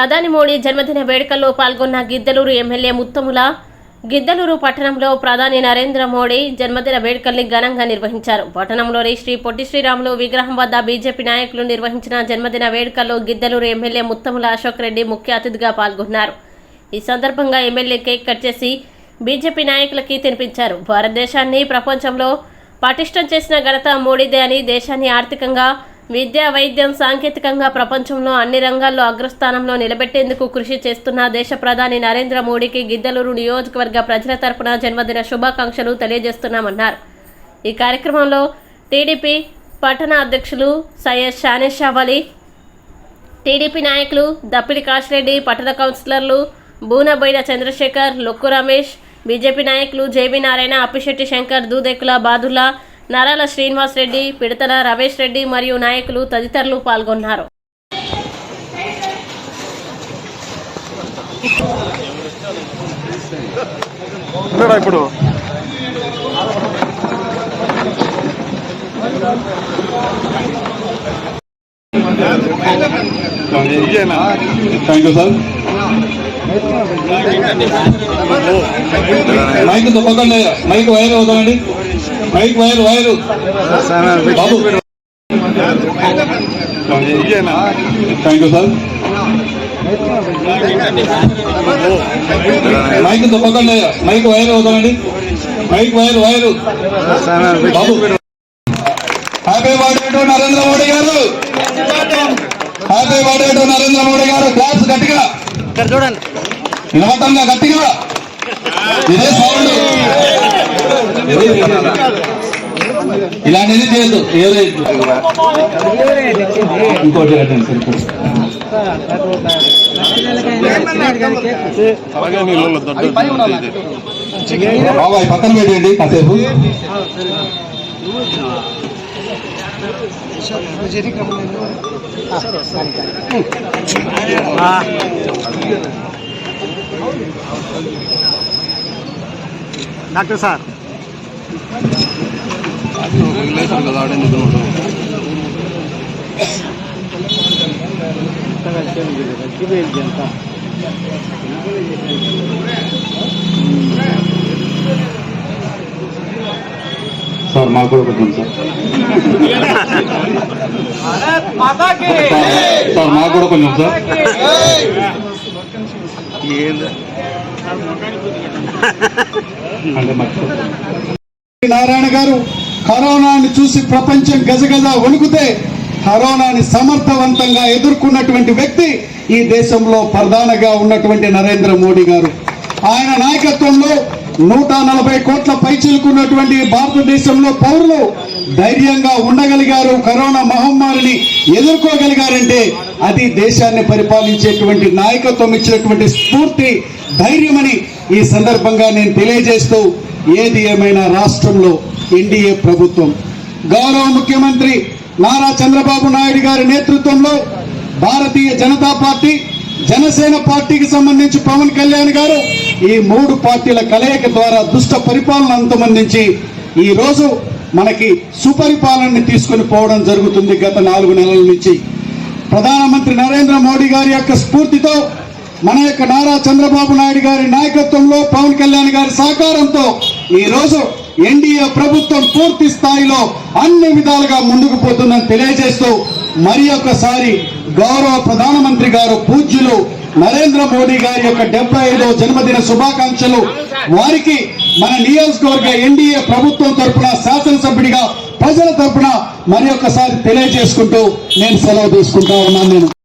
ప్రధాని మోడీ జన్మదిన వేడుకల్లో పాల్గొన్న గిద్దలూరు ఎమ్మెల్యే ముత్తముల గిద్దలూరు పట్టణంలో ప్రధాని నరేంద్ర మోడీ జన్మదిన వేడుకల్ని ఘనంగా నిర్వహించారు. పట్టణంలోని శ్రీ పొట్టి శ్రీరాములు విగ్రహం వద్ద బీజేపీ నాయకులు నిర్వహించిన జన్మదిన వేడుకల్లో గిద్దలూరు ఎమ్మెల్యే ముత్తముల అశోక్ రెడ్డి ముఖ్య అతిథిగా పాల్గొన్నారు. ఈ సందర్భంగా ఎమ్మెల్యే కేక్ కట్ చేసి బీజేపీ నాయకులకి తినిపించారు. భారతదేశాన్ని ప్రపంచంలో పటిష్టం చేసిన ఘనత మోడీదే అని, దేశాన్ని ఆర్థికంగా, విద్య, వైద్యం, సాంకేతికంగా ప్రపంచంలో అన్ని రంగాల్లో అగ్రస్థానంలో నిలబెట్టేందుకు కృషి చేస్తున్న దేశ ప్రధాని నరేంద్ర మోడీకి గిద్దలూరు నియోజకవర్గ ప్రజల తరపున జన్మదిన శుభాకాంక్షలు తెలియజేస్తున్నామన్నారు. ఈ కార్యక్రమంలో టీడీపీ పట్టణ అధ్యక్షులు సయ్యద్ షానేషా వలి, టీడీపీ నాయకులు దప్పిడి కాశిరెడ్డి, పట్టణ కౌన్సిలర్లు బూనబోయిన చంద్రశేఖర్, లొక్కు రమేష్, బీజేపీ నాయకులు జేబీ నారాయణ, అప్పిశెట్టి శంకర్, దూదెక్కుల బాదుల్లా, నరాల శ్రీనివాస్ రెడ్డి, పిడతల రమేష్ రెడ్డి మరియు నాయకులు తదితరులు పాల్గొన్నారు. ఇప్పుడు థ్యాంక్ యూ సార్. మైక్ తప్పకుండా మైక్ వైర్ అవుతామండి. మైక్ వైర్ బాబు. Thank you sir. మైక్ తప్పకుండా మైక్ వైర్ అవుతామండి. మైక్ వైర్ బాబు. Happy birthday to Narendra Modi గారు. Happy birthday to Narendra Modi గారు. క్లాస్ గట్టిగా చూడండి, వినవటంగా గట్టిగా. ఇదే సౌండ్, ఇలాంటిది చేయొద్దు. ఇంకోటి బాబాయ్ పక్కన పెట్టండి కాసేపు. డాక్టర్ సార్ సార్ మాకు కూడా కొంచెం సార్ సార్ మాకు కూడా కొంచెం సార్. నారాయణ గారు కరోనాని చూసి ప్రపంచం గజగజ వణుకుతే కరోనాని సమర్థవంతంగా ఎదుర్కొన్నటువంటి వ్యక్తి ఈ దేశంలో ప్రధానిగా ఉన్నటువంటి నరేంద్ర మోడీ గారు. ఆయన నాయకత్వంలో 140 కోట్ల పైచిలుకున్నటువంటి భారతదేశంలో పౌరులు ధైర్యంగా ఉండగలిగారు. కరోనా మహమ్మారిని ఎదుర్కోగలిగారంటే అది దేశాన్ని పరిపాలించేటువంటి నాయకత్వం ఇచ్చినటువంటి స్ఫూర్తి, ధైర్యమని ఈ సందర్భంగా నేను తెలియజేస్తూ, ఏది ఏమైనా రాష్ట్రంలో ఎన్డీఏ ప్రభుత్వం, గౌరవ ముఖ్యమంత్రి నారా చంద్రబాబు నాయుడు గారి నేతృత్వంలో భారతీయ జనతా పార్టీ, జనసేన పార్టీకి సంబంధించి పవన్ కళ్యాణ్ గారు, ఈ 3 పార్టీల కలయిక ద్వారా దుష్ట పరిపాలన అంతమందించి ఈ రోజు మనకి సుపరిపాలనని తీసుకుని పోవడం జరుగుతుంది. గత 4 నెలల నుంచి ప్రధానమంత్రి నరేంద్ర మోడీ గారి యొక్క స్ఫూర్తితో, మన యొక్క నారా చంద్రబాబు నాయుడు గారి నాయకత్వంలో, పవన్ కళ్యాణ్ గారి సహకారంతో ఈ రోజు ఎన్డీఏ ప్రభుత్వం పూర్తి స్థాయిలో అన్ని విధాలుగా ముందుకు పోతుందని తెలియజేస్తూ, మరి ఒకసారి గౌరవ ప్రధానమంత్రి గారు పూజ్యులు నరేంద్ర మోడీ గారి యొక్క 75వ జన్మదిన శుభాకాంక్షలు వారికి మన నియోజకవర్గ ఎన్డీఏ ప్రభుత్వం తరఫున, శాసనసభ్యుడిగా ప్రజల తరఫున మరి ఒకసారి తెలియజేసుకుంటూ నేను సెలవు తీసుకుంటా ఉన్నాను.